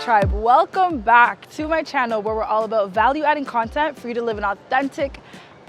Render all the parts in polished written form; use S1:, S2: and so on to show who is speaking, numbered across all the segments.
S1: tribe, welcome back to my channel where we're all about value adding content for you to live an authentic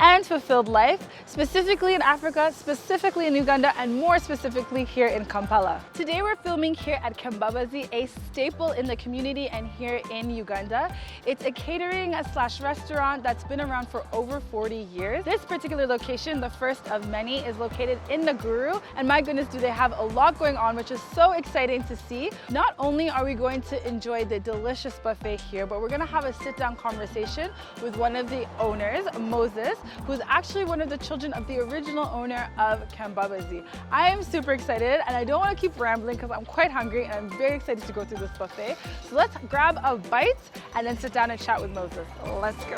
S1: and fulfilled life, specifically in Africa, specifically in Uganda, and more specifically here in Kampala. Today we're filming here at Kembabazi, a staple in the community and here in Uganda. It's a catering / restaurant that's been around for over 40 years. This particular location, the first of many, is located in Naguru, and my goodness, do they have a lot going on, which is so exciting to see. Not only are we going to enjoy the delicious buffet here, but we're gonna have a sit-down conversation with one of the owners, Moses, who's actually one of the children of the original owner of Kimbabazi. I am super excited and I don't want to keep rambling because I'm quite hungry and I'm very excited to go through this buffet. So let's grab a bite and then sit down and chat with Moses. Let's go.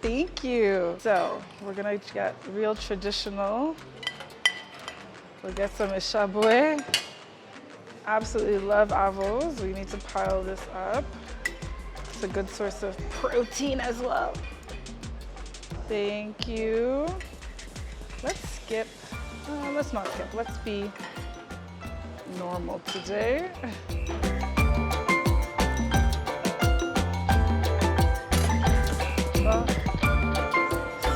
S1: Thank you. So we're gonna get real traditional. We'll get some ishabwe. Absolutely love avos. We need to pile this up. It's a good source of protein as well. Thank you. Let's skip. Let's not skip. Let's be normal today.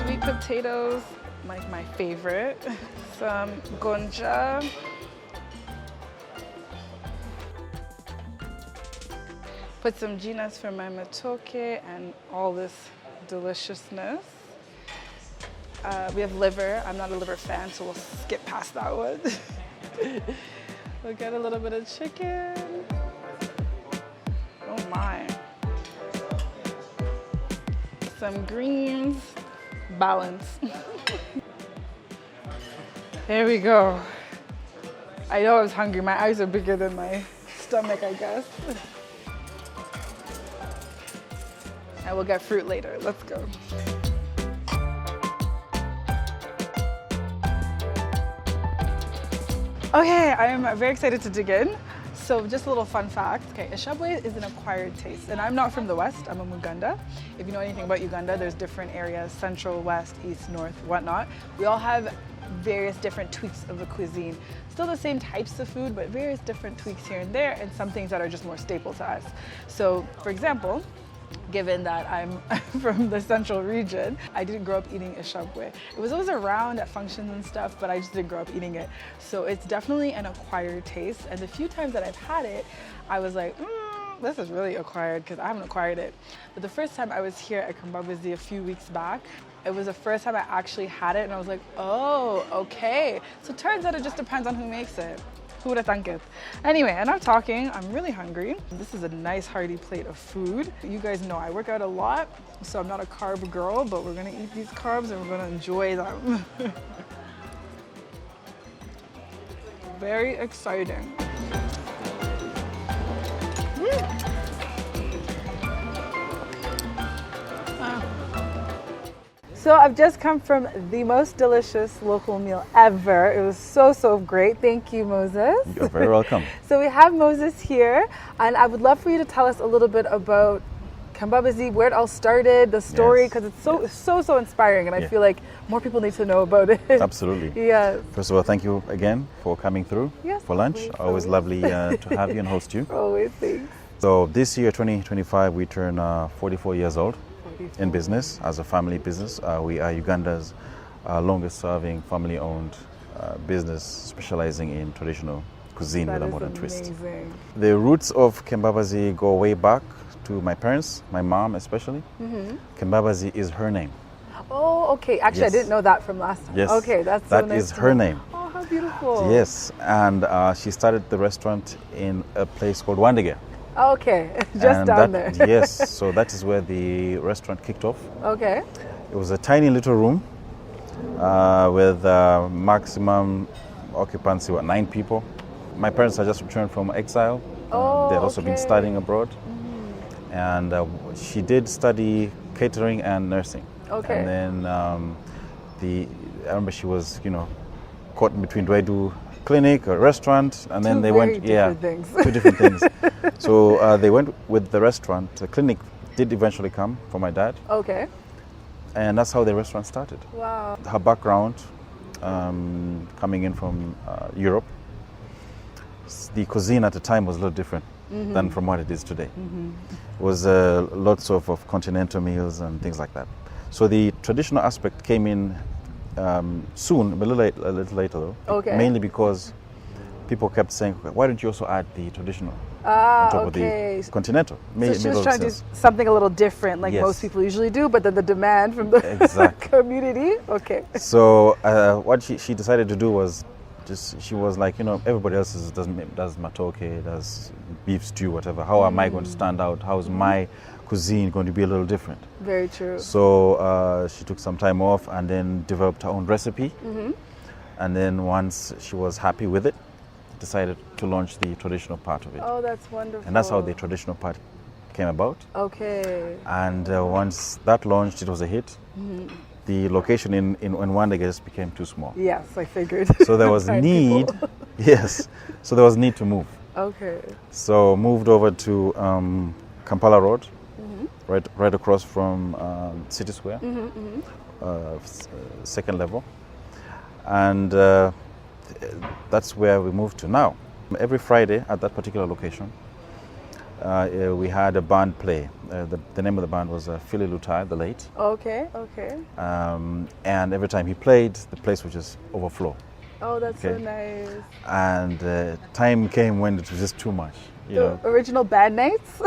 S1: Sweet potatoes, like my favorite. Some gonja. Put some ginas for my matoke and all this deliciousness. We have liver. I'm not a liver fan, so we'll skip past that one. We'll get a little bit of chicken. Oh my. Some greens. Balance. There we go. I know I was hungry. My eyes are bigger than my stomach, I guess. And we'll get fruit later. Let's go. Okay, I am very excited to dig in. So just a little fun fact. Okay, ishabwe is an acquired taste. And I'm not from the West, I'm from Uganda. If you know anything about Uganda, there's different areas, central, west, east, north, whatnot. We all have various different tweaks of the cuisine. Still the same types of food, but various different tweaks here and there, and some things that are just more staple to us. So for example, given that I'm from the central region, I didn't grow up eating ishabwe. It was always around at functions and stuff, but I just didn't grow up eating it. So it's definitely an acquired taste. And the few times that I've had it, I was like, this is really acquired because I haven't acquired it. But the first time I was here at Kimbabazi a few weeks back, it was the first time I actually had it and I was like, oh, okay. So it turns out it just depends on who makes it. Who would have thunk it? Anyway, enough talking. I'm really hungry. This is a nice hearty plate of food. You guys know I work out a lot, so I'm not a carb girl, but we're gonna eat these carbs and we're gonna enjoy them. Very exciting. So I've just come from the most delicious local meal ever. It was so great. Thank you, Moses.
S2: You're very welcome.
S1: So we have Moses here, and I would love for you to tell us a little bit about Kimbabazi, where it all started, the story, because it's so inspiring, and I feel like more people need to know about it.
S2: Absolutely.
S1: Yes.
S2: First of all, thank you again for coming through for lunch. Always lovely to have you and host you.
S1: Always, thanks.
S2: So this year, 2025, we turn 44 years old. In business, as a family business. We are Uganda's longest serving family-owned business specializing in traditional cuisine with a modern twist. The roots of Kimbabazi go way back to my parents, my mom especially. Kimbabazi is her name.
S1: Oh, okay. Actually, I didn't know that from last time.
S2: Yes.
S1: Okay, that's so nice.
S2: That is her name.
S1: Oh, how beautiful.
S2: Yes, and she started the restaurant in a place called Wandege.
S1: Okay, just down there.
S2: Yes, so that is where the restaurant kicked off.
S1: Okay.
S2: It was a tiny little room with maximum occupancy, 9 people. My parents had just returned from exile. They'd also been studying abroad. And she did study catering and nursing. Okay. And then I remember she was, caught in between, do I do clinic or restaurant? And then they went, two different things. So they went with the restaurant. The clinic did eventually come for my dad.
S1: Okay.
S2: And that's how the restaurant started.
S1: Wow.
S2: Her background coming in from Europe. The cuisine at the time was a little different than from what it is today. It was lots of continental meals and things like that. So the traditional aspect came in soon, a little later though.
S1: Okay.
S2: Mainly because people kept saying, why don't you also add the traditional on top of the continental?
S1: So she was trying to do something a little different, like most people usually do, but then the demand from the community. Okay.
S2: So what she decided to do was she was like, everybody else does matoke, does beef stew, whatever. How am I going to stand out? How is my cuisine going to be a little different?
S1: Very true.
S2: So she took some time off and then developed her own recipe. And then once she was happy with it, decided to launch the traditional part of it.
S1: Oh, that's wonderful.
S2: And that's how the traditional part came about.
S1: Okay.
S2: And once that launched, it was a hit. The location in Rwanda just became too small.
S1: Yes, I figured.
S2: So there was need, so there was need to move.
S1: Okay.
S2: So moved over to Kampala Road, right across from City Square, second level. And that's where we moved to now. Every Friday at that particular location, we had a band play. The name of the band was Philly Lutai, the late.
S1: Okay.
S2: And every time he played, the place would just overflow.
S1: Oh, that's so nice.
S2: And time came when it was just too much.
S1: Original band nights?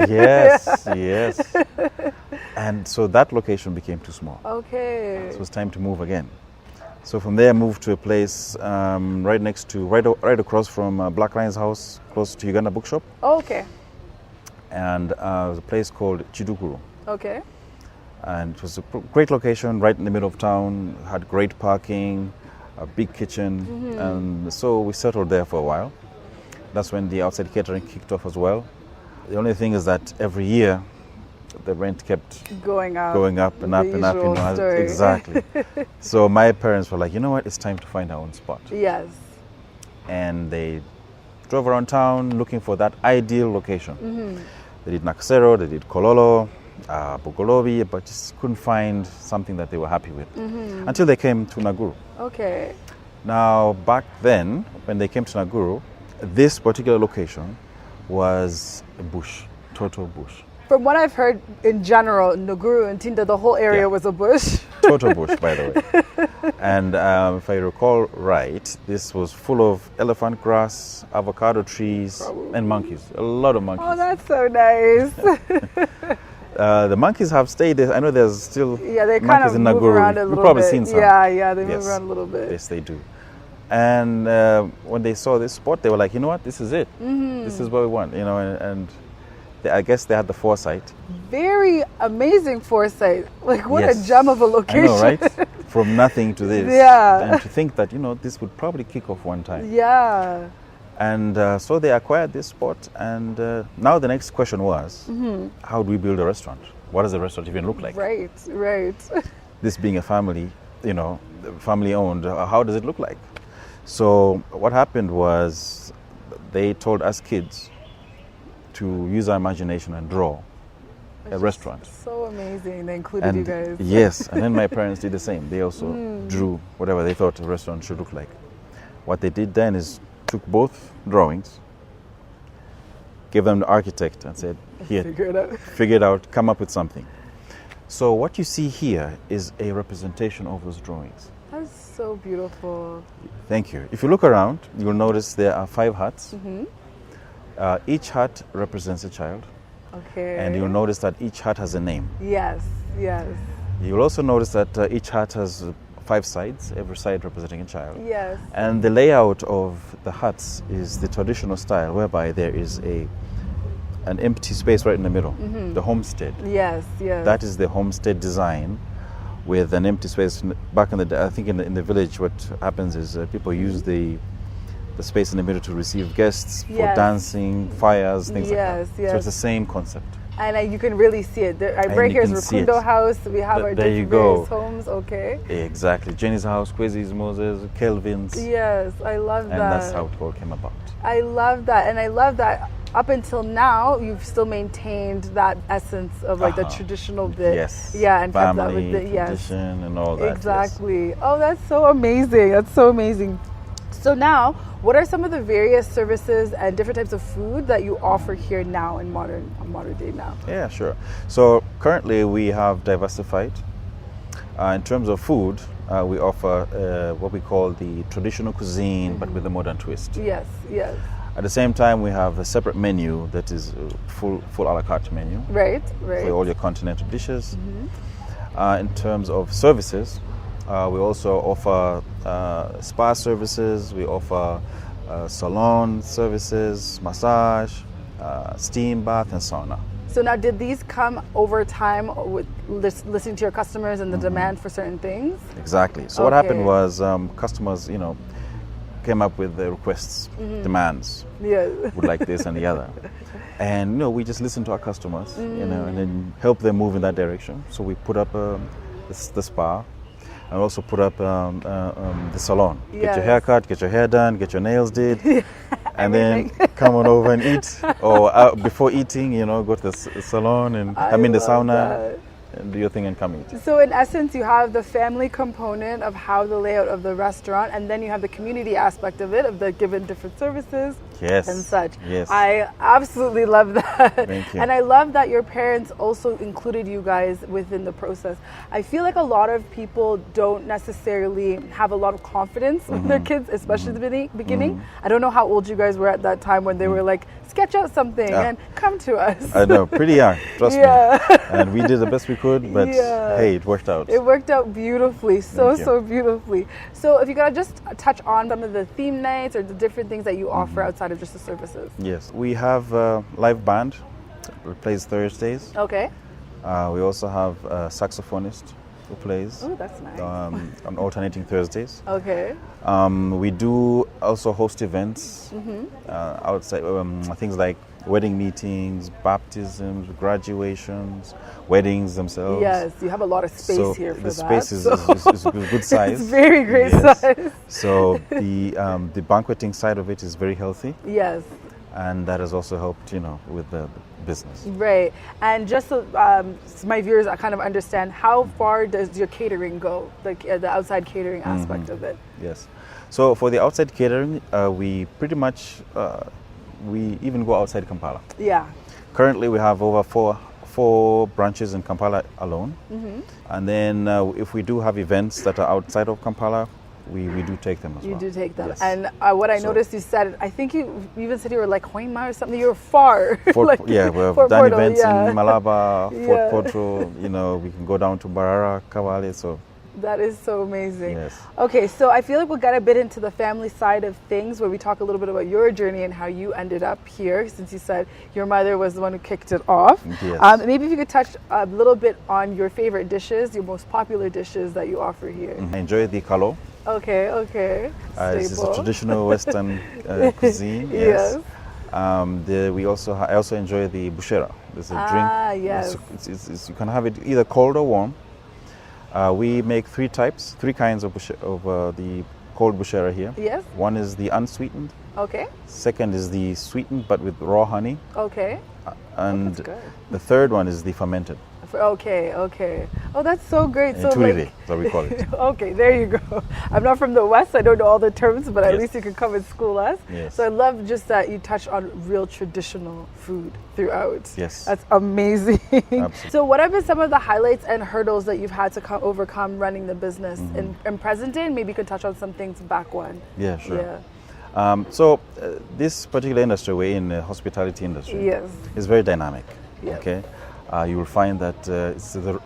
S2: Yes. And so that location became too small.
S1: Okay.
S2: So it was time to move again. So from there, I moved to a place right across from Black Lion's house, close to Uganda Bookshop.
S1: Oh, okay.
S2: And it was a place called Chidukuru.
S1: Okay.
S2: And it was a great location, right in the middle of town, had great parking, a big kitchen. And so we settled there for a while. That's when the outside catering kicked off as well. The only thing is that every year, the rent kept going up and up. Exactly. So my parents were like, you know what, it's time to find our own spot.
S1: Yes.
S2: And they drove around town looking for that ideal location. They did Nakasero, they did Kololo, Bugolobi, but just couldn't find something that they were happy with until they came to Naguru.
S1: Okay.
S2: Now, back then, when they came to Naguru, this particular location was a bush, total bush.
S1: From what I've heard in general, Naguru and Tinda, the whole area was a bush.
S2: Total bush, by the way. And if I recall right, this was full of elephant grass, avocado trees, and monkeys. A lot of monkeys.
S1: Oh, that's so nice.
S2: The monkeys have stayed there. I know there's still
S1: they
S2: monkeys
S1: kind of
S2: in
S1: move
S2: Naguru.
S1: around a little
S2: You've probably
S1: bit.
S2: seen some.
S1: Yeah, they move around a little bit.
S2: Yes, they do. And when they saw this spot, they were like, you know what, this is it. This is what we want, and I guess they had the foresight. Very
S1: amazing foresight. Like, what a gem of a location.
S2: I know, right? From nothing to this.
S1: Yeah.
S2: And to think that, this would probably kick off one time.
S1: Yeah.
S2: And so they acquired this spot. And now the next question was, how do we build a restaurant? What does a restaurant even look like?
S1: Right.
S2: This being a family, family owned, how does it look like? So what happened was they told us kids to use our imagination and draw a restaurant.
S1: So amazing. They included you guys.
S2: Yes, and then my parents did the same. They also drew whatever they thought a restaurant should look like. What they did then is took both drawings, gave them the architect and said, here, figure it out, come up with something. So what you see here is a representation of those drawings.
S1: That's so beautiful.
S2: Thank you. If you look around, you'll notice there are 5 huts. Each hut represents a child.
S1: Okay.
S2: And you'll notice that each hut has a name.
S1: Yes.
S2: You'll also notice that each hut has 5 sides, every side representing a child.
S1: Yes.
S2: And the layout of the huts is the traditional style, whereby there is an empty space right in the middle, the homestead.
S1: Yes.
S2: That is the homestead design, with an empty space. Back in the day, I think in the village, what happens is people use the space in the middle to receive guests for dancing, fires, things like that. So it's the same concept.
S1: And you can really see it. Right here is Rukundo House. We have our different various homes. Okay.
S2: Exactly. Jenny's house, Kwezi's, Moses, Kelvin's.
S1: Yes, I love that.
S2: And that's how it all came about.
S1: I love that. And I love that up until now, you've still maintained that essence of like the traditional bit.
S2: Yes.
S1: Yeah, and kept that
S2: family,
S1: with the
S2: tradition, and all that.
S1: Exactly. Oh, that's so amazing. That's so amazing. So now, what are some of the various services and different types of food that you offer here now in modern day now?
S2: Yeah, sure. So currently we have diversified. In terms of food, we offer what we call the traditional cuisine, but with a modern twist.
S1: Yes, yes.
S2: At the same time, we have a separate menu that is a full a la carte menu.
S1: Right.
S2: For all your continental dishes. In terms of services, we also offer spa services, we offer salon services, massage, steam bath, and sauna.
S1: So now, did these come over time with listening to your customers and the demand for certain things?
S2: Exactly. So what happened was customers, came up with the requests, demands.
S1: Yeah.
S2: Would like this and the other. And we just listen to our customers, and then help them move in that direction. So we put up the spa, and also put up the salon. Get your hair cut, get your hair done, get your nails did, and then come on over and eat. Or before eating, go to the salon and the sauna. And do your thing and come eat.
S1: So in essence, you have the family component of how the layout of the restaurant, and then you have the community aspect of it, of the given different services and such.
S2: Yes.
S1: I absolutely love that.
S2: Thank you.
S1: And I love that your parents also included you guys within the process. I feel like a lot of people don't necessarily have a lot of confidence with their kids, especially at the beginning. I don't know how old you guys were at that time when they were like, sketch out something and come to us.
S2: I know, pretty young, trust me. And we did the best we could, but hey, it worked out.
S1: It worked out beautifully, so beautifully. So if you could just touch on some of the theme nights or the different things that you offer outside of just the services.
S2: Yes, we have a live band who plays Thursdays.
S1: Okay.
S2: We also have a saxophonist who plays
S1: that's nice.
S2: on alternating Thursdays.
S1: Okay.
S2: We do also host events outside, things like wedding meetings, baptisms, graduations, weddings themselves.
S1: Yes, you have a lot of space here for that.
S2: The space is a good size.
S1: It's very great size.
S2: So the banqueting side of it is very healthy.
S1: Yes.
S2: And that has also helped, with the business.
S1: Right. And just so my viewers kind of understand, how far does your catering go, the outside catering aspect of it?
S2: Yes. So for the outside catering, we pretty much, we even go outside Kampala.
S1: Yeah.
S2: Currently we have over four branches in Kampala alone. And then if we do have events that are outside of Kampala, we do take them as well.
S1: You do take them.
S2: Yes.
S1: And what I noticed you said, I think you even said you were like Hoima or something, you were far.
S2: We've
S1: Fort
S2: done
S1: Portal,
S2: events in Malaba, Fort
S1: Yeah.
S2: Portal, we can go down to Barara, Kawale, so.
S1: That is so amazing.
S2: Yes.
S1: Okay, so I feel like we'll get a bit into the family side of things where we talk a little bit about your journey and how you ended up here, since you said your mother was the one who kicked it off.
S2: Yes.
S1: Maybe if you could touch a little bit on your favorite dishes, your most popular dishes that you offer here.
S2: I enjoy the kalo.
S1: Okay.
S2: This is a
S1: Staple.
S2: traditional Western cuisine. Yes. I also enjoy the bushera. There's a drink.
S1: Yes.
S2: You can have it either cold or warm. We make three kinds of the cold bushera here.
S1: Yes.
S2: One is the unsweetened.
S1: Okay.
S2: Second is the sweetened but with raw honey.
S1: Okay.
S2: And
S1: that's good.
S2: the third one is the fermented.
S1: Okay. Oh, that's so great. So
S2: Turire, so we call it.
S1: Okay, there you go. I'm not from the West, I don't know all the terms, but at least you can come and school us.
S2: Yes.
S1: So I love just that you touch on real traditional food throughout.
S2: Yes.
S1: That's amazing.
S2: Absolutely.
S1: So what have been some of the highlights and hurdles that you've had to overcome running the business in present day? And maybe you could touch on some things back when.
S2: Yeah, sure.
S1: Yeah.
S2: This particular industry we're in, the hospitality industry,
S1: Yes.
S2: is very dynamic.
S1: Yes.
S2: Okay, you will find that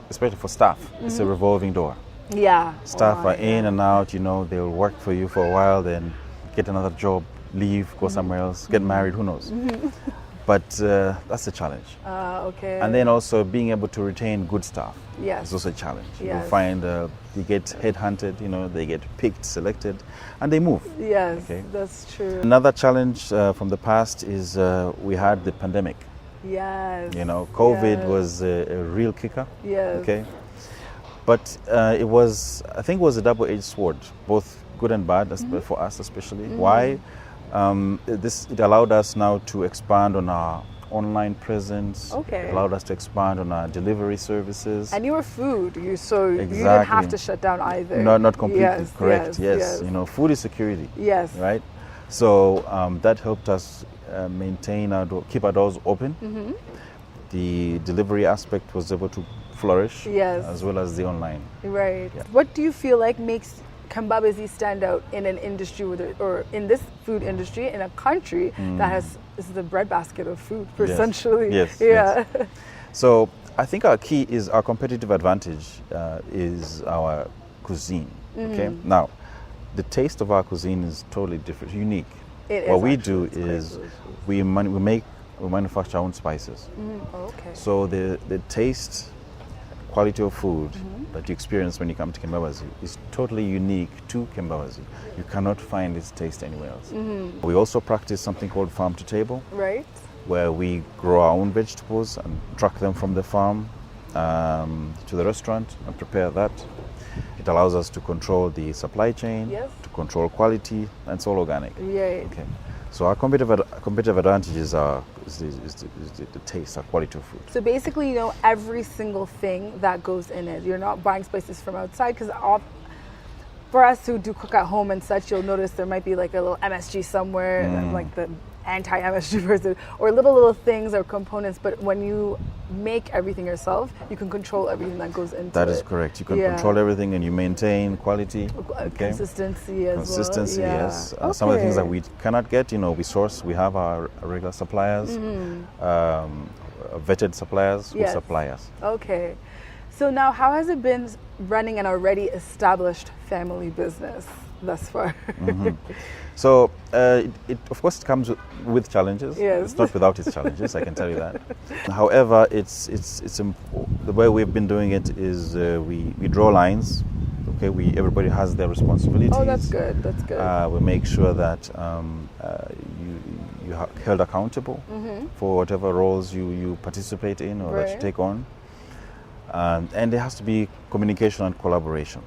S2: especially for staff, it's a revolving door.
S1: Yeah.
S2: Staff are in and out. They'll work for you for a while, then get another job, leave, go somewhere else, get married. Who knows? But that's a challenge.
S1: Okay.
S2: And then also being able to retain good staff.
S1: Yes.
S2: Is also a challenge.
S1: Yes.
S2: You'll find they get headhunted. They get picked, selected, and they move.
S1: Yes,
S2: Okay.
S1: that's true.
S2: Another challenge from the past is we had the pandemic.
S1: Yes.
S2: COVID was a real kicker.
S1: Yes.
S2: Okay. But I think it was a double-edged sword, both good and bad for us especially. Why? It allowed us now to expand on our online presence.
S1: Okay.
S2: It allowed us to expand on our delivery services.
S1: And you were food, so you didn't
S2: Exactly.
S1: have to shut down either.
S2: No, not completely.
S1: Yes,
S2: Correct.
S1: yes,
S2: Yes.
S1: yes.
S2: You know, food is security.
S1: Yes.
S2: Right. So that helped us keep our doors open.
S1: Mm-hmm.
S2: The delivery aspect was able to flourish.
S1: Yes.
S2: As well as the online.
S1: Right.
S2: Yeah.
S1: What do you feel like makes Kembabazi stand out in an industry or in this food industry in a country that is the breadbasket of food, essentially?
S2: Yes.
S1: Yeah.
S2: Yes. So I think our key is our competitive advantage is our cuisine. Okay. Now, the taste of our cuisine is totally different, unique. What we do is we manufacture our own spices.
S1: Okay.
S2: So the taste, quality of food that you experience when you come to Kimbabazi is totally unique to Kimbabazi. You cannot find this taste anywhere else. We also practice something called farm to table,
S1: Right.
S2: where we grow our own vegetables and truck them from the farm to the restaurant and prepare that. It allows us to control the supply chain,
S1: Yes.
S2: to control quality, and it's all organic.
S1: Right.
S2: Okay. So our competitive advantage is the taste, our quality of food.
S1: So basically, you know every single thing that goes in it. You're not buying spices from outside because for us who do cook at home and such, you'll notice there might be like a little MSG somewhere, like the anti-MSG person, or little things or components. But when you make everything yourself, you can control everything that goes into it.
S2: That is correct. You can control everything and you maintain quality. Okay.
S1: Consistency as
S2: Consistency,
S1: well.
S2: yes. Some of the things that we cannot get, we source. We have our regular suppliers, vetted suppliers who supply us.
S1: Okay. So now, how has it been running an already established family business thus far?
S2: So, it of course it comes with challenges.
S1: Yes.
S2: It's not without its challenges, I can tell you that. However, the way we've been doing it is we draw lines. Okay, everybody has their responsibilities.
S1: Oh, that's good. That's good.
S2: We make sure that you are held accountable for whatever roles you participate in or that you take on. And there has to be communication and collaboration.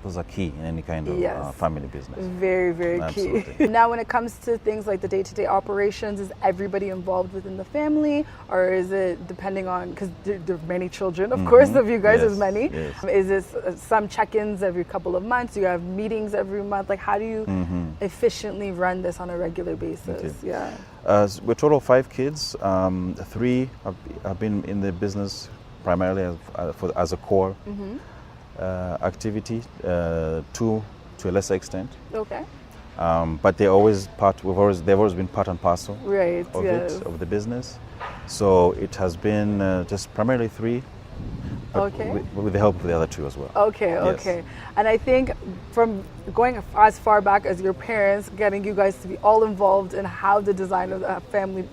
S2: Those are key in any kind of family business.
S1: Very, very
S2: Absolutely.
S1: key. Now, when it comes to things like the day-to-day operations, is everybody involved within the family, or is it depending on, because there are many children, of course, of you guys, there's many.
S2: Yes.
S1: Is this some check-ins every couple of months? Do you have meetings every month? Like, how do you efficiently run this on a regular basis?
S2: Okay.
S1: Yeah.
S2: We're a total of 5 kids. 3 have been in the business primarily as a core activity, 2 to a lesser extent.
S1: Okay.
S2: But they've always been part and parcel of the business. So it has been just primarily 3, but with the help of the other 2 as well.
S1: Okay,
S2: Yes.
S1: okay. And I think from going as far back as your parents, getting you guys to be all involved in how the design of the family,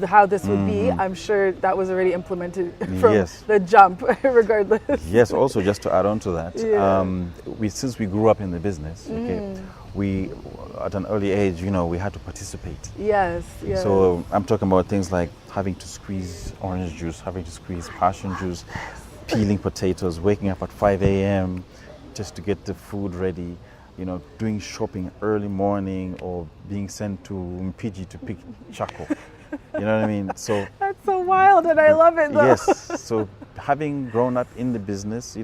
S1: how this would be, I'm sure that was already implemented from the jump, regardless.
S2: Yes, also just to add on to that, since we grew up in the business, we, at an early age, we had to participate.
S1: Yes, yes.
S2: So I'm talking about things like having to squeeze orange juice, having to squeeze passion juice, peeling potatoes, waking up at 5 a.m. just to get the food ready, doing shopping early morning, or being sent to Mpiji to pick charcoal. You know what I mean? So
S1: that's so wild, and I love it though.
S2: Yes. So having grown up in the business,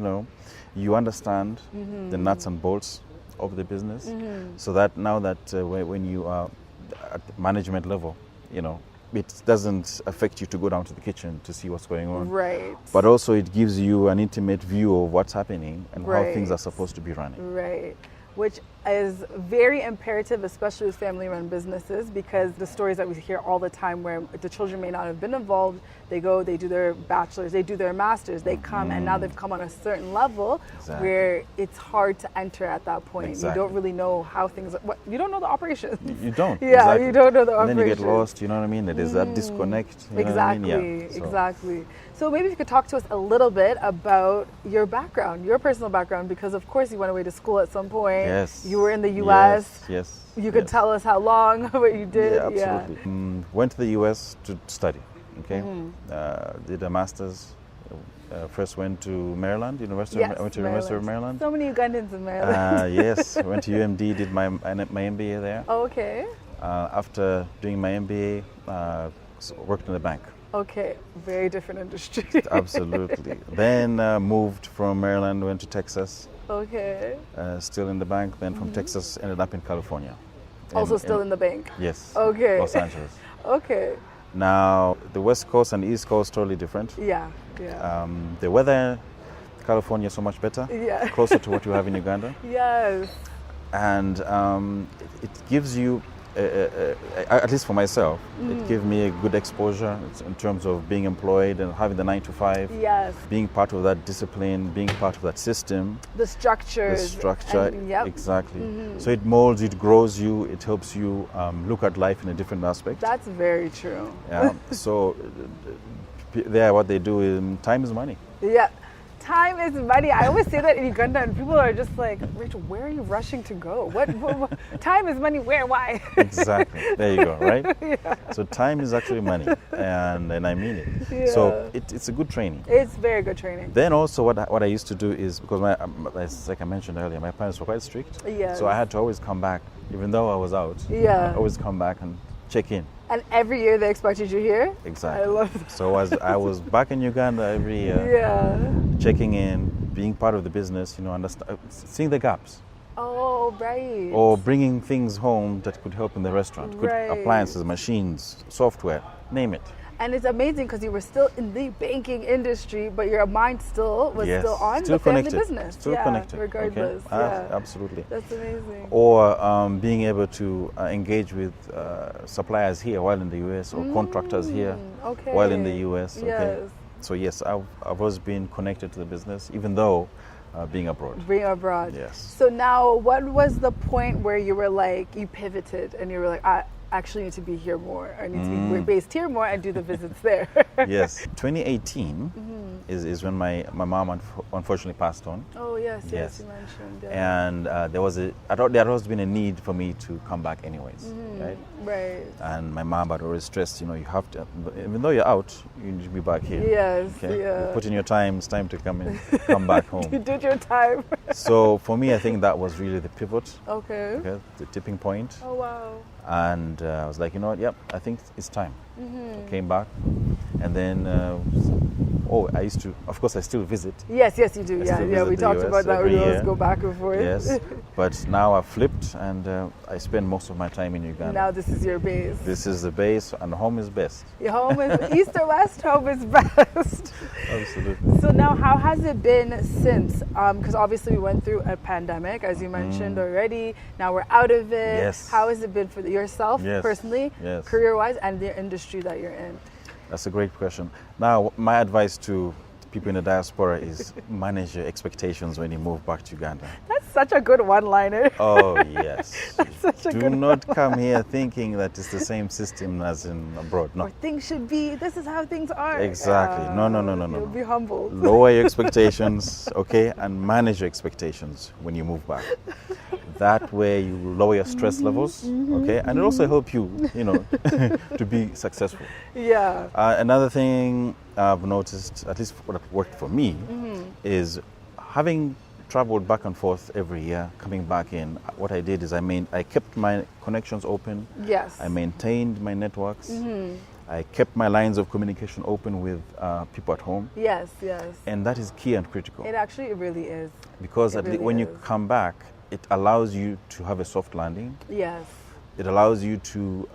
S2: you understand the nuts and bolts of the business. So that now that when you are at management level, it doesn't affect you to go down to the kitchen to see what's going on.
S1: Right.
S2: But also it gives you an intimate view of what's happening and how things are supposed to be running.
S1: Right. Which is very imperative, especially with family-run businesses, because the stories that we hear all the time where the children may not have been involved, they go, they do their bachelor's, they do their master's, they come, and now they've come on a certain level where it's hard to enter at that point. You don't really know how things, you don't know the operations.
S2: You don't.
S1: Yeah, you don't know the operations.
S2: And then you get lost, you know what I mean? There's that disconnect. You know what I mean?
S1: Exactly. So maybe if you could talk to us a little bit about your background, your personal background, because of course you went away to school at some point.
S2: Yes.
S1: You were in the U.S.
S2: Yes.
S1: You could tell us how long, what you did.
S2: Yeah, absolutely. Went to the U.S. to study. Okay. Did a master's. First went to Maryland, University of Maryland.
S1: So many Ugandans in Maryland.
S2: Yes. Went to UMD. Did my MBA there.
S1: Okay.
S2: After doing my MBA, worked in the bank.
S1: Okay, very different industry.
S2: Absolutely. Then moved from Maryland, went to Texas.
S1: Okay.
S2: Still in the bank. Then from Texas, ended up in California.
S1: Also still in the bank?
S2: Yes.
S1: Okay.
S2: Los Angeles.
S1: Okay.
S2: Now, the West Coast and the East Coast, totally different.
S1: Yeah.
S2: The weather in California is so much better.
S1: Yeah.
S2: Closer to what you have in Uganda.
S1: Yes.
S2: And it gives you, at least for myself, it gave me a good exposure in terms of being employed and having the 9 to 5.
S1: Yes.
S2: Being part of that discipline, being part of that system.
S1: The structures.
S2: The structure,
S1: and, yep.
S2: exactly. So it molds, it grows you, it helps you look at life in a different aspect.
S1: That's very true.
S2: Yeah. So there, what they do is time is money.
S1: Yeah. Time is money. I always say that in Uganda, and people are just like, Rachel, where are you rushing to go? What time is money? Where? Why?
S2: Exactly. There you go, right?
S1: Yeah.
S2: So time is actually money, and I mean it.
S1: Yeah.
S2: So it's a good training.
S1: It's very good training.
S2: Then also what I used to do is, because like I mentioned earlier, my parents were quite strict.
S1: Yes.
S2: So I had to always come back, even though I was out.
S1: Yeah.
S2: I always come back and check in.
S1: And every year they expected you here?
S2: Exactly.
S1: I love that.
S2: So I was back in Uganda every year.
S1: Yeah.
S2: Checking in, being part of the business, seeing the gaps.
S1: Oh, right.
S2: Or bringing things home that could help in the restaurant.
S1: Right.
S2: Appliances, machines, software, name it.
S1: And it's amazing because you were still in the banking industry, but your mind still was
S2: Yes.
S1: still on
S2: Still
S1: the family
S2: connected.
S1: business.
S2: Still
S1: yeah,
S2: connected.
S1: regardless.
S2: Okay?
S1: Yeah.
S2: Absolutely.
S1: That's amazing.
S2: Or being able to engage with suppliers here while in the US, or contractors here
S1: Okay.
S2: while in the US. Okay?
S1: Yes.
S2: So yes, I've always been connected to the business, even though being abroad.
S1: Being abroad.
S2: Yes.
S1: So now, what was the point where you were like, you pivoted and you were like, I actually need to be here more. I need to be based here more and do the visits there.
S2: Yes. 2018 is when my mom unfortunately passed on.
S1: Oh yes,
S2: Yes.
S1: you mentioned. Yeah.
S2: And I thought there had always been a need for me to come back anyways, right?
S1: Right.
S2: And my mom had always stressed, you have to, even though you're out, you need to be back here.
S1: Yes.
S2: Okay?
S1: Yeah.
S2: You put in your time, it's time to come back home.
S1: You did your time.
S2: So for me, I think that was really the pivot,
S1: Okay.
S2: okay, the tipping point.
S1: Oh wow.
S2: And I was like, you know what, yep, I think it's time. I came back, and then, of course I still visit.
S1: Yes, you do.
S2: I
S1: Yeah,
S2: still
S1: yeah.
S2: visit
S1: We
S2: the
S1: talked
S2: US
S1: about that.
S2: every
S1: We always
S2: year.
S1: go back and forth.
S2: Yes, but now I've flipped, and I spend most of my time in Uganda.
S1: Now this is your base.
S2: This is the base, and home is best.
S1: Your home is east or west. Home is best.
S2: Absolutely.
S1: So now, how has it been since? Because obviously we went through a pandemic, as you mentioned already. Now we're out of it.
S2: Yes.
S1: How has it been for yourself
S2: Yes.
S1: personally,
S2: Yes.
S1: career-wise, and the industry that you're in?
S2: That's a great question. Now, my advice to people in the diaspora is manage your expectations when you move back to Uganda.
S1: That's such a good one-liner.
S2: Oh, yes.
S1: Such a
S2: Do
S1: good
S2: not come here thinking that it's the same system as in abroad. No.
S1: Or things should be. This is how things are.
S2: Exactly. No.
S1: You'll be humbled.
S2: Lower your expectations, okay, and manage your expectations when you move back. That way you lower your stress levels, okay, and it also help you, to be successful.
S1: Yeah.
S2: Another thing I've noticed, at least what worked for me, is having traveled back and forth every year, coming back in. What I did is I kept my connections open.
S1: Yes.
S2: I maintained my networks. I kept my lines of communication open with people at home.
S1: Yes.
S2: And that is key and critical.
S1: It really is.
S2: Because
S1: It really
S2: when you
S1: is.
S2: come back, it allows you to have a soft landing.
S1: Yes.
S2: It allows you to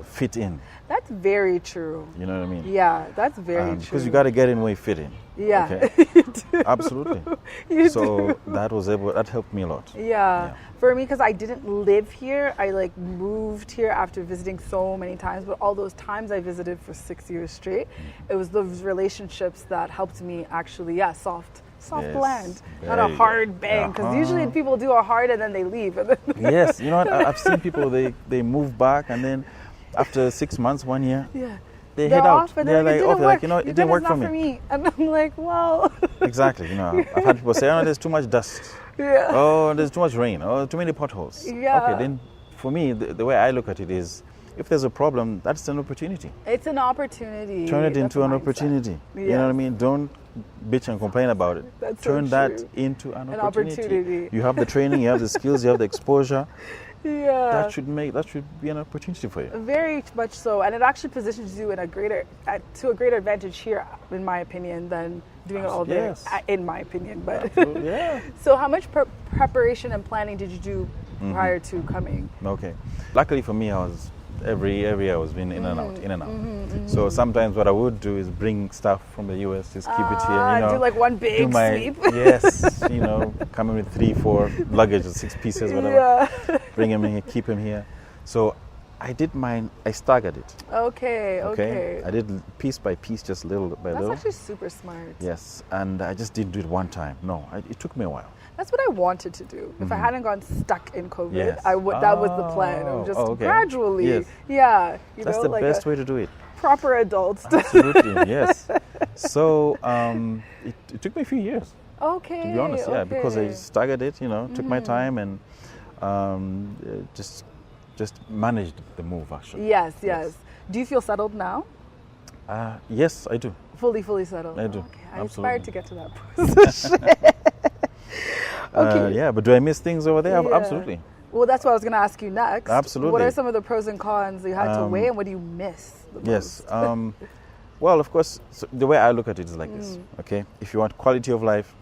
S2: fit in.
S1: That's very true.
S2: You know what I mean?
S1: Yeah, that's very true.
S2: Because you got to get in where you fit in.
S1: Yeah.
S2: Okay?
S1: You do.
S2: Absolutely.
S1: You
S2: So that helped me a lot.
S1: Yeah. For me, because I didn't live here, I moved here after visiting so many times. But all those times I visited for 6 years straight, it was those relationships that helped me actually, soft
S2: Yes.
S1: land,
S2: There
S1: not a
S2: you go.
S1: hard bang. Because usually people do a hard and then they leave. And then
S2: Yes, you know what? I've seen people, they move back, and then after 6 months, 1 year,
S1: yeah.
S2: they
S1: They're
S2: head out.
S1: off and
S2: They're
S1: they're
S2: like,
S1: like,
S2: oh, like, it didn't work
S1: Uganda's
S2: for
S1: not
S2: me.
S1: And I'm like, well,
S2: Exactly. I've had people say, oh, there's too much dust.
S1: yeah.
S2: Oh, there's too much rain. Oh, too many potholes.
S1: Yeah.
S2: Okay, then for me, the way I look at it is, if there's a problem, that's an opportunity.
S1: It's an opportunity.
S2: Turn it
S1: That's
S2: into
S1: a
S2: an
S1: mindset.
S2: opportunity. You know what I mean? Don't bitch and complain about it.
S1: That's so
S2: Turn that
S1: true.
S2: into an
S1: An
S2: opportunity.
S1: opportunity.
S2: You have the training, you have the skills, you have the exposure.
S1: Yeah.
S2: that should be an opportunity for you.
S1: Very much so, and it actually positions you in to a greater advantage here, in my opinion, than doing it all there.
S2: Yes.
S1: In my opinion, but
S2: Absolutely, yeah.
S1: So, how much preparation and planning did you do prior to coming?
S2: Okay. Luckily for me, I was every year I was been in and out. So sometimes what I would do is bring stuff from the US, just keep it here.
S1: Do like one big sleep.
S2: Yes, come in with 3, 4 luggage, or 6 pieces, whatever.
S1: Yeah.
S2: Bring him here, keep him here. So I did mine. I staggered it.
S1: Okay.
S2: I did piece by piece, just little by little.
S1: That's actually super smart.
S2: Yes, and I just didn't do it one time. No, it took me a while.
S1: That's what I wanted to do. If I hadn't gone stuck in COVID,
S2: Yes.
S1: that was the plan. Of just
S2: okay.
S1: gradually,
S2: Yes.
S1: yeah.
S2: That's the best way to do it.
S1: Proper adults.
S2: Absolutely, yes. So it took me a few years.
S1: Okay.
S2: To be honest, yeah, because I staggered it. Took my time and just managed the move actually.
S1: Yes. Do you feel settled now?
S2: Yes, I do.
S1: Fully settled.
S2: I do.
S1: Okay. I
S2: Absolutely.
S1: aspire to get to that position. Okay.
S2: Yeah, but do I miss things over there?
S1: Yeah.
S2: Absolutely.
S1: Well, that's what I was going to ask you next.
S2: Absolutely.
S1: What are some of the pros and cons you had to weigh, and what do you miss the most?
S2: Yes. Well, of course, so the way I look at it is like this. Okay, if you want quality of life,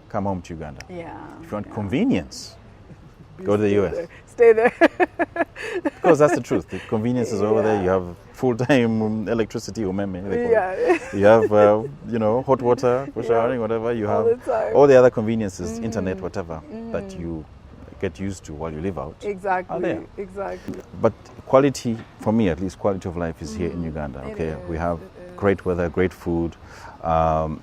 S2: come home to Uganda.
S1: Yeah.
S2: If you want convenience, go to the US.
S1: Stay there.
S2: Because that's the truth. The convenience is over there. You have full-time electricity, umeme. You have, hot water for showering, whatever. You
S1: All
S2: have
S1: the time.
S2: all the other conveniences, internet, whatever, that you get used to while you live out.
S1: Exactly.
S2: But quality, for me at least, quality of life is here in Uganda. Okay, we have great weather, great food,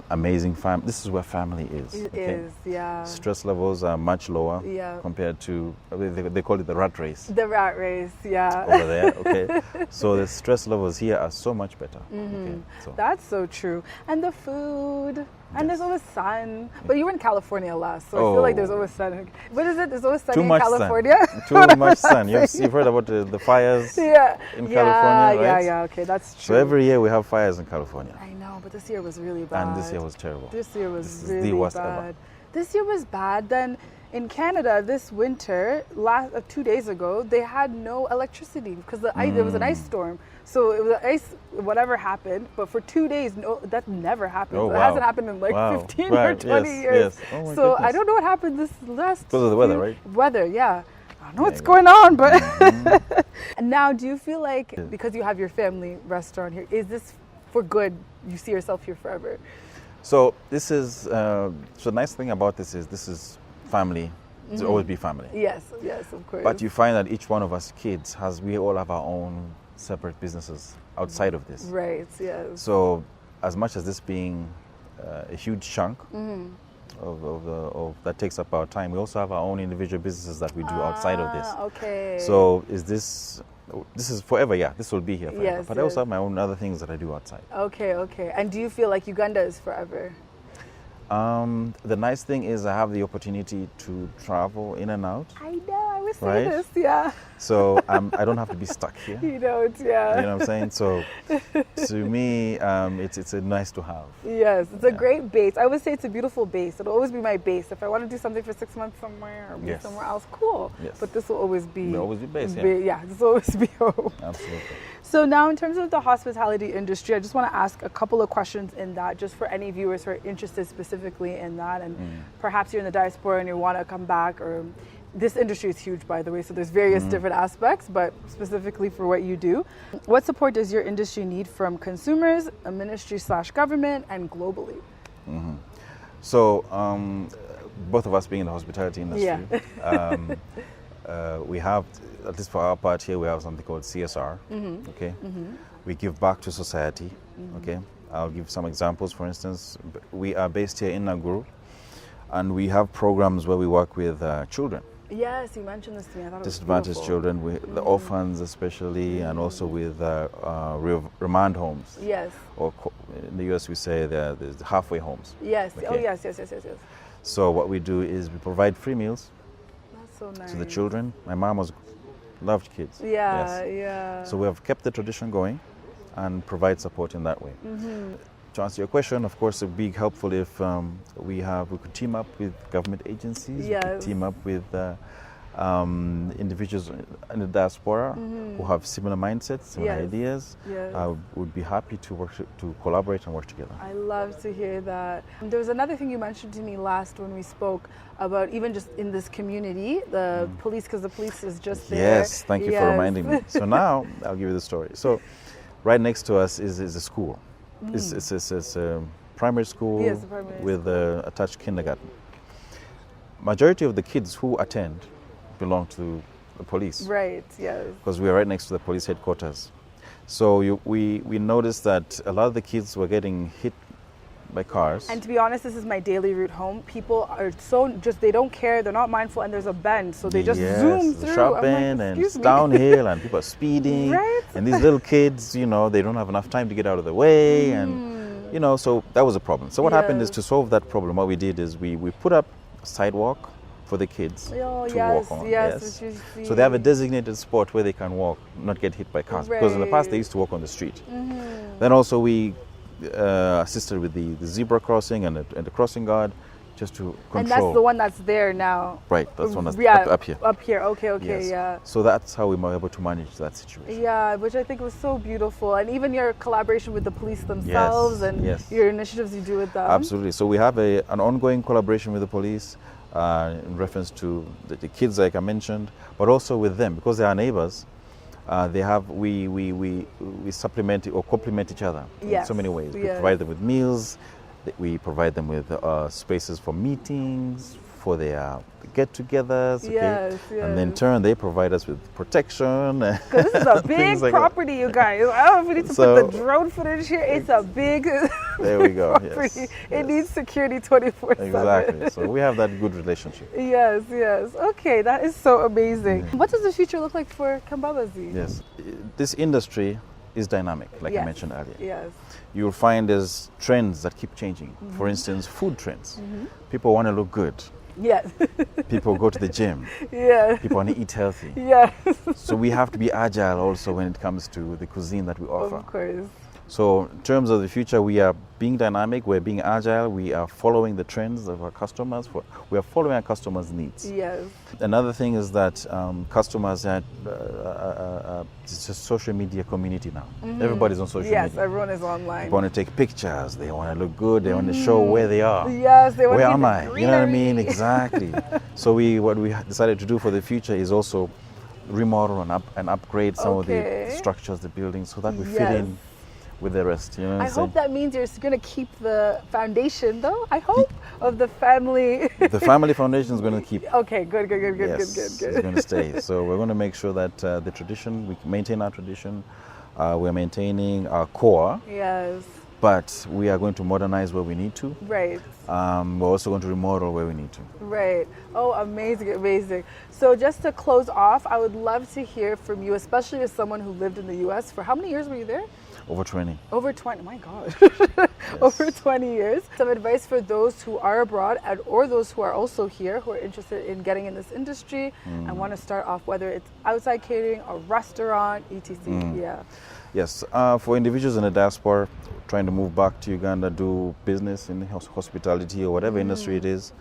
S2: amazing family. This is where family is.
S1: It is, yeah.
S2: Stress levels are much lower compared to, they call it the rat race.
S1: The rat race, yeah.
S2: Over there, okay. So the stress levels here are so much better. Okay, so.
S1: That's so true. And the food. And there's always sun. But you were in California last, so I feel like there's always sun. What is it? There's always sun in California?
S2: Too much sun. You've heard about the fires in California, right?
S1: Yeah, okay, that's true.
S2: So every year we have fires in California.
S1: I know, but this year was really bad.
S2: And this year was terrible.
S1: This year was
S2: this
S1: really
S2: is the worst
S1: bad.
S2: Ever.
S1: This year was bad. Then in Canada this winter, 2 days ago, they had no electricity because there was an ice storm. So it was ice, whatever happened, but for 2 days, that never happened.
S2: Oh, wow.
S1: It hasn't happened in 15 or 20 years.
S2: Yes. Oh my
S1: so
S2: goodness.
S1: I don't know what happened this last.
S2: Because of the weather, right?
S1: Weather, yeah. I don't know what's going on, but. And now, do you feel like, because you have your family restaurant here, is this for good? You see yourself here forever?
S2: So this is, so the nice thing about this is family. It's always be family.
S1: Yes, of course.
S2: But you find that each one of us kids we all have our own separate businesses outside of this.
S1: Right, yes.
S2: So as much as this being a huge chunk of that takes up our time, we also have our own individual businesses that we do outside of this.
S1: Okay.
S2: So this is forever, yeah. This will be here forever.
S1: Yes,
S2: but I also have my own other things that I do outside.
S1: Okay. And do you feel like Uganda is forever?
S2: The nice thing is I have the opportunity to travel in and out.
S1: I know, I was saying this, yeah.
S2: So I don't have to be stuck here.
S1: You know, it's, yeah.
S2: You know what I'm saying? So to me, it's a nice to have.
S1: Yes, it's a great base. I would say it's a beautiful base. It'll always be my base. If I want to do something for 6 months somewhere or be somewhere else, cool.
S2: Yes.
S1: But this will always be...
S2: It'll always be base,
S1: yeah. This will always be home.
S2: Absolutely.
S1: So now in terms of the hospitality industry, I just want to ask a couple of questions in that, just for any viewers who are interested specifically in that, and perhaps you're in the diaspora and you want to come back, or this industry is huge, by the way, so there's various different aspects, but specifically for what you do. What support does your industry need from consumers, a ministry/government, and globally?
S2: So both of us being in the hospitality industry, we have, at least for our part here, we have something called CSR. Okay, we give back to society. Okay, I'll give some examples. For instance, we are based here in Naguru, and we have programs where we work with children.
S1: Yes, you mentioned this to me. I thought
S2: disadvantaged children, the orphans especially, and also with remand homes.
S1: Yes.
S2: Or in the US we say there's halfway homes.
S1: Yes.
S2: Okay.
S1: Oh, yes.
S2: So what we do is we provide free meals.
S1: That's so nice.
S2: To the children. My mom loved kids.
S1: Yeah.
S2: So we have kept the tradition going and provide support in that way. To answer your question, of course, it would be helpful if we could team up with government agencies, we could team up with individuals in the diaspora who have similar mindsets, similar ideas, would be happy to work to collaborate and work together.
S1: I love to hear that. There was another thing you mentioned to me last when we spoke about even just in this community, the police, because the police is just there.
S2: Yes, thank you for reminding me. So now I'll give you the story. So right next to us is a school. It's a primary school with an attached kindergarten. Majority of the kids who attend belong to the police.
S1: Right, yes.
S2: Because we are right next to the police headquarters. So we noticed that a lot of the kids were getting hit by cars.
S1: And to be honest, this is my daily route home. People are so they don't care, they're not mindful, and there's a bend, so they just zoom through.
S2: Sharp bend, and it's downhill, and people are speeding.
S1: Right.
S2: And these little kids, they don't have enough time to get out of the way, and so that was a problem. So what happened is, to solve that problem, what we did is we put up a sidewalk for the kids to walk on.
S1: Yes.
S2: So they have a designated spot where they can walk, not get hit by cars. Because in the past they used to walk on the street. Then also we assisted with the zebra crossing and the crossing guard, just to control.
S1: And that's the one that's there now.
S2: Right, that's the one that's up here.
S1: Up here, okay,
S2: yes.
S1: yeah.
S2: So that's how we were able to manage that situation.
S1: Yeah, which I think was so beautiful. And even your collaboration with the police themselves and your initiatives you do with them.
S2: Absolutely. So we have an ongoing collaboration with the police in reference to the kids, like I mentioned, but also with them, because they are neighbors. We supplement or complement each other in so many ways. We provide them with meals, we provide them with spaces for meetings, for their get-togethers, and in turn they provide us with protection.
S1: Because this is a big property, you guys. I don't know if we need to put the drone footage here. It's a big
S2: there we go.
S1: property. Yes. It needs security 24/7.
S2: Exactly. So we have that good relationship.
S1: Yes. Okay, that is so amazing. What does the future look like for Kimbabazi?
S2: Yes, this industry is dynamic, like I mentioned earlier.
S1: Yes.
S2: You'll find there's trends that keep changing. For instance, food trends. People want to look good.
S1: Yes.
S2: People go to the gym.
S1: Yeah.
S2: People want to eat healthy.
S1: Yes.
S2: So we have to be agile also when it comes to the cuisine that we offer.
S1: Of course.
S2: So in terms of the future, we are being dynamic, we're being agile, we are following the trends of our customers, we are following our customers' needs.
S1: Yes.
S2: Another thing is that customers are it's a social media community now. Everybody's on social media.
S1: Yes, everyone is online.
S2: They want to take pictures, they want to look good, they want to show where they are.
S1: Yes, they want
S2: where
S1: to
S2: am I?
S1: greenery.
S2: You know what I mean? Exactly. So what we decided to do for the future is also remodel and upgrade some of the structures, the buildings, so that we fit in with the rest.
S1: I hope that means you're going to keep the foundation, though. I hope of the family.
S2: The family foundation is going to keep.
S1: Okay, good.
S2: Yes, it's going to stay. So we're going to make sure that the tradition, we maintain our tradition. We're maintaining our core.
S1: Yes.
S2: But we are going to modernize where we need to.
S1: Right.
S2: We're also going to remodel where we need to.
S1: Right. Oh, amazing. So just to close off, I would love to hear from you, especially as someone who lived in the U.S. for how many years were you there?
S2: Over 20.
S1: Over 20, my God. Over 20 years. Some advice for those who are abroad or those who are also here, who are interested in getting in this industry and want to start off, whether it's outside catering, a restaurant, etc.
S2: Yes, for individuals in the diaspora trying to move back to Uganda, do business in hospitality or whatever industry it is,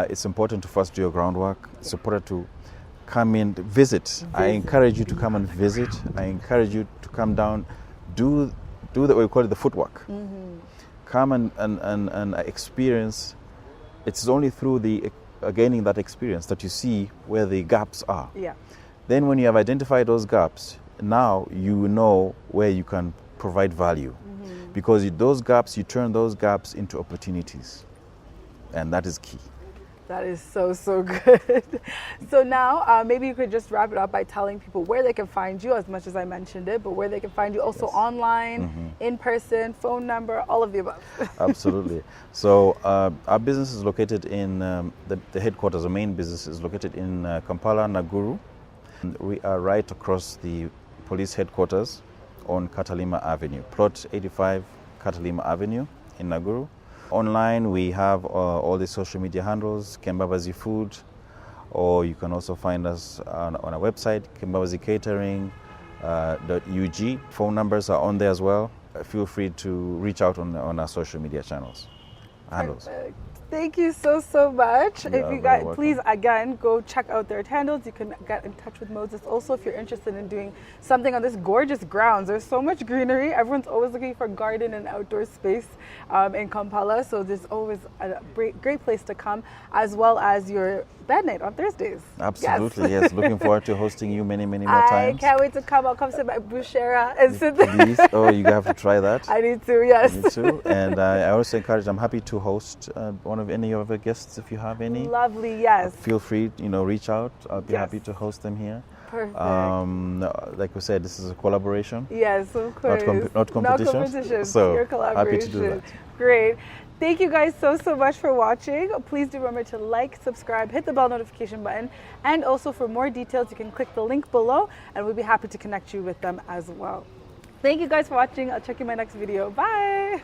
S2: it's important to first do your groundwork. It's important to come in, visit. I encourage you to come and visit. I encourage you to come down, do what we call it the footwork. Come and experience. It's only through the gaining that experience that you see where the gaps are. Then when you have identified those gaps, now you know where you can provide value. Because those gaps, you turn those gaps into opportunities. And that is key.
S1: That is so good. So now maybe you could just wrap it up by telling people where they can find you, as much as I mentioned it, but where they can find you also online, in person, phone number, all of the above.
S2: Absolutely. So our business is located in, the headquarters, the main business is located in Kampala, Naguru. And we are right across the police headquarters on Katalima Avenue, plot 85 Katalima Avenue in Naguru. Online, we have all the social media handles, Kembabazi Food, or you can also find us on our website, Kembabazi Catering .ug. Phone numbers are on there as well. Feel free to reach out on our social media channels, handles.
S1: Perfect. Thank you so much.
S2: You
S1: If
S2: are
S1: you
S2: very
S1: guys,
S2: welcome.
S1: please again go check out their handles. You can get in touch with Moses. Also, if you're interested in doing something on this gorgeous grounds, there's so much greenery. Everyone's always looking for garden and outdoor space in Kampala. So there's always a great place to come, as well as your band night on Thursdays.
S2: Absolutely, yes. Looking forward to hosting you many more
S1: I
S2: times.
S1: can't wait to come. I'll come sit by Bushera and sit there.
S2: Please, oh, you have to try that.
S1: I need to, yes.
S2: Me too. And I also encourage. I'm happy to host any of the guests if you have any.
S1: Lovely, yes.
S2: Feel free, reach out. I'll be
S1: Yes.
S2: happy to host them here.
S1: Perfect.
S2: Like we said, this is a collaboration.
S1: Yes, of course.
S2: Not competition.
S1: Not competition.
S2: So
S1: Pure collaboration.
S2: happy to do that.
S1: Great. Thank you guys so much for watching. Please do remember to like, subscribe, hit the bell notification button, and also for more details, you can click the link below, and we'll be happy to connect you with them as well. Thank you guys for watching. I'll check you in my next video. Bye.